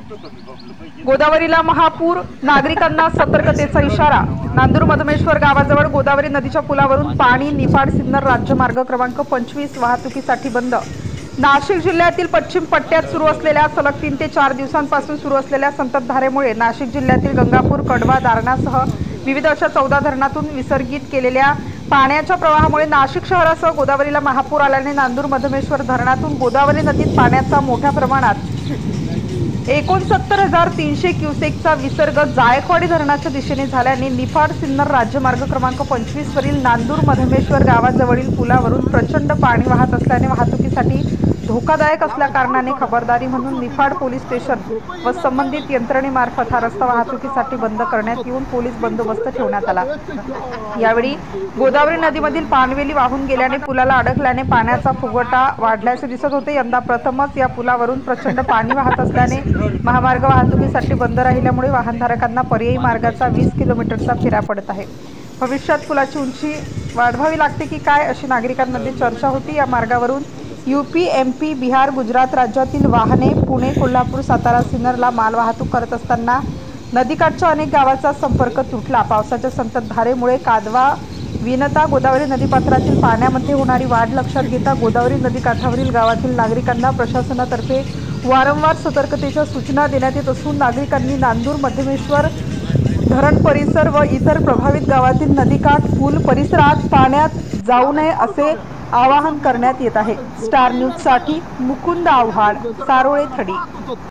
गोदावरीला महापूर, नागरिकांना सतर्कतेचा इशारा। नांदूर मधमेश्वर गावाजवळ गोदावरी नदीच्या पुलावरून पाणी निफाड सिन्नर राज्यमार्ग क्रमांक 25 वाहतुकीसाठी बंद। नाशिक जिल्ह्यातील पश्चिम पट्ट्यात सुरू असलेल्या सलग 3 ते 4 दिवसांपासून सुरू असलेल्या संततधारेमुळे नाशिक जिल्ह्यातील गंगापूर, कडवा, दारणासह विविध अशा 14 धरणातून विसर्गित केलेल्या पाण्याच्या प्रवाहामुळे नाशिक शहरासह गोदावरीला महापूर आल्याने नांदूर मधमेश्वर धरणातून गोदावरी नदीत पाण्याचा मोठ्या प्रमाणात 69,300 क्युसेकचा विसर्ग जायकवाडी धरणाच्या दिशेने झाल्याने निफाड सिन्नर राज्यमार्ग क्रमांक 25 वरील नांदूर मधमेश्वर गावाजवळील पुलावरून प्रचंड पाणी वाहत असल्याने वाहतुकीसाठी धोकादायक असल्याकारणाने खबरदारी म्हणून निफाड पोलीस स्टेशन व संबंधित यंत्रणेमार्फत हा रस्ता वाहतुकीसाठी बंद करण्यात येऊन पोलीस बंदोबस्त ठेवण्यात आला। यावेळी गोदावरी नदीमधील पानवेली वाहून गेल्याने पुलाला अडकल्याने पाण्याचा फुगवटा वाढल्याचे दिसत होते। यंदा प्रथमच या पुलावरून प्रचंड पाणी वाहत असल्याने महामार्ग वाहतुकीसाठी बंद राहिल्यामुळे वाहनधारकांना पर्यायी मार्गाचा 20 किलोमीटरचा फेरा पडत आहे। भविष्यात पुलाची उंची वाढवावी लागते की काय अशी नागरिकांमध्ये चर्चा होती। या मार्गावरून यूपी, एमपी, बिहार, गुजरात राज्यातील वाहने पुणे, कोल्हापूर, सातारा, सिन्नरला माल वाहतूक करत असताना नदीकाठच्या अनेक गावांचा संपर्क तुटला। पावसाच्या संततधारेमुळे कादवा, विनता, गोदावरी नदीपात्रातील पाण्यामध्ये होणारी वाढ लक्षात घेता गोदावरी नदीकाठावरील गावातील नागरिकांना प्रशासनातर्फे वारंवार सतर्कतेच्या सूचना देण्यात येत असून नागरिकांनी नांदूर मधमेश्वर धरण परिसर व इतर प्रभावित गावातील नदीकाठ, पूल परिसरात पाण्यात जाऊ नये असे आवाहन करण्यात येत आहे। स्टार न्यूज साठी मुकुंद आव्हाड, सारोळे थडी।